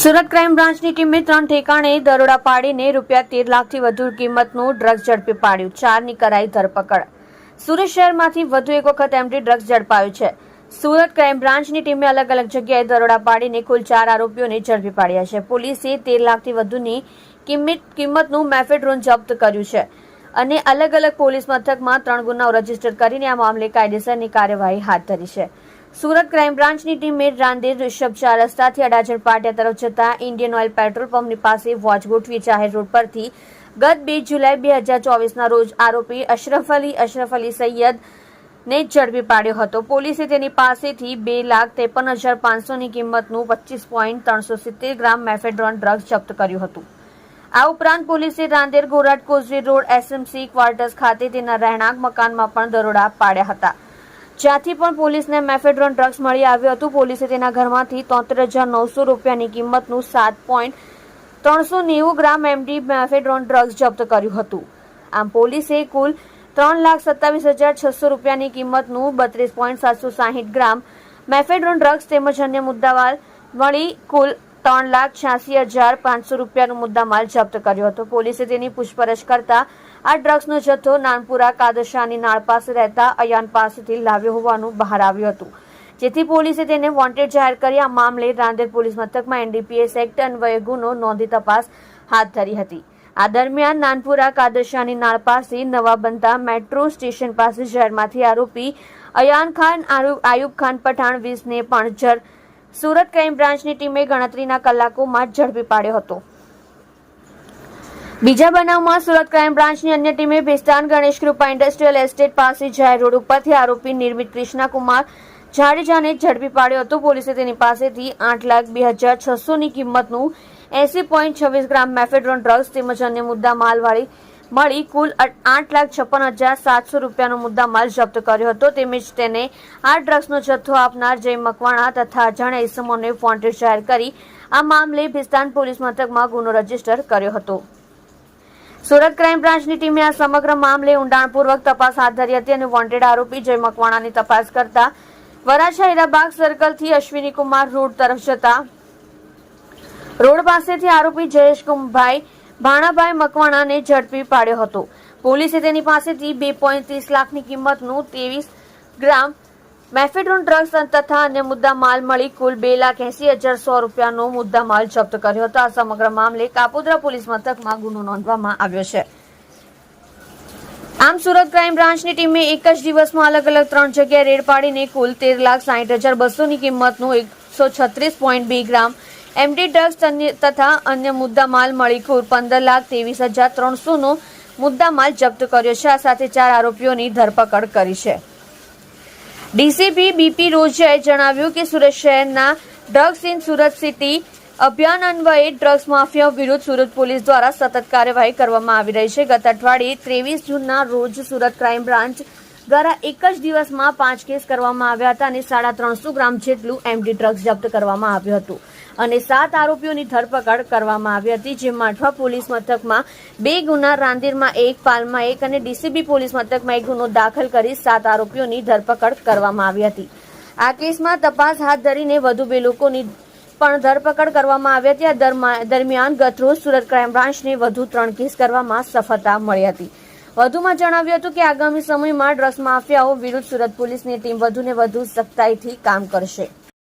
Surat crime બ્રાન્ચની ટીમે 3 ઠેકાણે દરોડા પાડીને ₹13 લાખથી વધુ કિંમતનું ડ્રગ્સ ઝડપી પાડ્યું. 4ની કરાઈ ધરપકડ. સુરત શહેરમાંથી વધુ એક વખત એમડી ડ્રગ્સ ઝડપાયું છે. સુરત ક્રાઇમ બ્રાન્ચની ટીમે અલગ અલગ જગ્યાએ દરોડા પાડીને કુલ 4 આરોપીઓને ઝડપી પાડ્યા છે. પોલીસે 13 લાખથી વધુની કિંમતનું મેફેડ્રોન જપ્ત કર્યું છે અને અલગ અલગ પોલીસ મથકમાં 3 ગુનાઓ રજીસ્ટર કરીને આ મામલે કાયદેસરની કાર્યવાહી હાથ ધરી છે. સુરત ક્રાઇમ બ્રાન્ચની ટીમે રાંદેર રિષભ રસ્તાથી અડાજણ પાટિયા તરફ જતા ઇન્ડિયન ઓઇલ પેટ્રોલ પંપની પાસે વોચ ગોઠવી જાહેર રોડ પરથી ગત 2 જુલાઈ 2024ના રોજ આરોપી અશરફ અલી સૈયદ ને ઝડપી પાડ્યો હતો. પોલીસે તેની પાસેથી 2,53,500ની કિંમતનું 25.370 ગ્રામ મેફેડ્રોન ડ્રગ્સ જપ્ત કર્યું હતું. આ ઉપરાંત પોલીસે Rander Gorat causeway road SMC quarters ખાતે તેના રહેણાંક મકાનમાં પણ દરોડા પાડ્યા હતા, જ્યાંથી પણ પોલીસને મેફેડ્રોન ડ્રગ્સ મળી આવ્યું હતું. પોલીસે તેના ઘરમાંથી 73,900 રૂપિયાની કિંમતનું 7.390 ગ્રામ એમડી મેફેડ્રોન ડ્રગ્સ જપ્ત કર્યું હતું. આમ પોલીસે કુલ 3,27,600 રૂપિયાની કિંમતનું 32.760 ગ્રામ મેફેડ્રોન ડ્રગ્સ તેમજ અન્ય મુદ્દામાલ મળી કુલ 3,86,500 રૂપિયાનો મુદ્દામાલ જપ્ત કર્યો હતો. પોલીસે તેની પૂછપરછ કરતા આ ડ્રગ્સનો જથ્થો નાનપુરા કાદરશાહની નાળ પાસે રહેતા અયાન પાસેથી લાવ્યો હોવાનું બહાર આવ્યું હતું, જેથી પોલીસે તેને વોન્ટેડ જાહેર કરી આ મામલે રાંદેર પોલીસ મથકમાં એનડીપીએસ એક્ટ અન્વયે ગુનો નોંધી તપાસ હાથ ધરી હતી. આ દરમિયાન નાનપુરા કાદરશાહની નાળ પાસે નવા બનતા મેટ્રો સ્ટેશન પાસે શહેરમાંથી આરોપી અયાન ખાન આયુબ ખાન પઠાણ 20ને પણ સુરત ક્રાઇમ બ્રાન્ચની ટીમે ગણતરીના કલાકોમાં ઝડપી પાડ્યો હતો. બીજા બનાવમાં સુરત ક્રાઇમ બ્રાન્ચની અન્ય ટીમે ભેસ્તાન ગણેશ કૃપા ઇન્ડસ્ટ્રીયલ એસ્ટેટ પાસે જાહેર રોડ ઉપરથી આરોપી નિર્મિત કૃષ્ણાકુમાર જાડેજાને ઝડપી પાડ્યો હતો. પોલીસે તેની પાસેથી 8,02,600ની કિંમતનું 80.26 ગ્રામ મેફેડ્રોન ડ્રગ્સ તેમજ અન્ય મુદ્દામાલ મળી કુલ 8,56,700 રૂપિયાનો મુદ્દામાલ જપ્ત કર્યો હતો. તેમજ તેને આ ડ્રગ્સનો જથ્થો આપનાર જય મકવાણા તથા અજાણ્યા ઇસમોને વોન્ટેડ જાહેર કરી આ મામલે ભેસ્તાન પોલીસ મથકમાં ગુનો રજીસ્ટર કર્યો હતો. સુરત ક્રાઇમ બ્રાન્ચની ટીમે આ સમગ્ર મામલે ઊંડાણપૂર્વક તપાસ હાથ ધરી હતી અને વોન્ટેડ આરોપી જય મકવાણાની તપાસ કરતા વરાછા હીરાબાગ સર્કલથી અશ્વિની કુમાર રોડ તરફ જતા રોડ પાસેથી આરોપી જયેશભાઈ ભાણાભાઈ મકવાણાને ઝડપી પાડ્યો હતો. પોલીસે તેની પાસેથી 2.30 લાખની કિંમતનું 23 ગ્રામ મેફેડ્રોન ડ્રગ્સ તથા અન્ય મુદ્દામાલ મળી કુલ 2,80,100 રૂપિયાનો મુદ્દામાલ જપ્ત કર્યો હતો. આ સમગ્ર મામલે કાપોદ્રા પોલીસ મથકમાં ગુનો નોંધવામાં આવ્યો છે. આમ સુરત ક્રાઇમ બ્રાન્ચની ટીમે એક જ દિવસમાં અલગ અલગ 3 જગ્યાએ રેડ પાડીને કુલ 13,60,200ની કિંમતનું 136.2 ગ્રામ એમડી ડ્રગ્સ તથા અન્ય મુદ્દામાલ મળી કુલ 15,23,300નો મુદ્દામાલ જપ્ત કર્યો છે. આ સાથે 4 આરોપીઓની ધરપકડ કરી છે. ડીસીપી બીપી રોઝિયાએ જણાવ્યું કે સુરત શહેરના ડ્રગ્સ ઇન સુરત સિટી અભિયાન અન્વયે ડ્રગ્સ માફિયા વિરુદ્ધ સુરત પોલીસ દ્વારા સતત કાર્યવાહી કરવામાં આવી રહી છે. ગત અઠવાડિયે 23 જૂનના રોજ સુરત ક્રાઇમ બ્રાન્ચ દ્વારા એક જ દિવસમાં 5 કેસ કરવામાં આવ્યા હતા અને 350 ગ્રામ જેટલું એમડી ડ્રગ્સ જપ્ત કરવામાં આવ્યું હતું અને 7 આરોપીઓની ધરપકડ કરવામાં આવી હતી, જેમાં અઠવા પોલીસ મથકમાં 2 ગુના, રાંદેરમાં 1, પાલમાં 1 અને ડીસીબી પોલીસ મથકમાં 1 ગુનો દાખલ કરી 7 આરોપીઓની ધરપકડ કરવામાં આવી હતી. આ કેસમાં તપાસ હાથ ધરીને વધુ 2 લોકોની પણ ધરપકડ કરવામાં આવી હતી. આ દરમિયાન ગતરોજ સુરત ક્રાઇમ બ્રાન્ચને વધુ 3 કેસ કરવામાં સફળતા મળી હતી. વધુમાં જણાવ્યું હતું કે આગામી સમયમાં ડ્રગ્સ માફિયાઓ વિરુદ્ધ સુરત પોલીસની ટીમ વધુને વધુ સખ્તાઈથી કામ કરશે.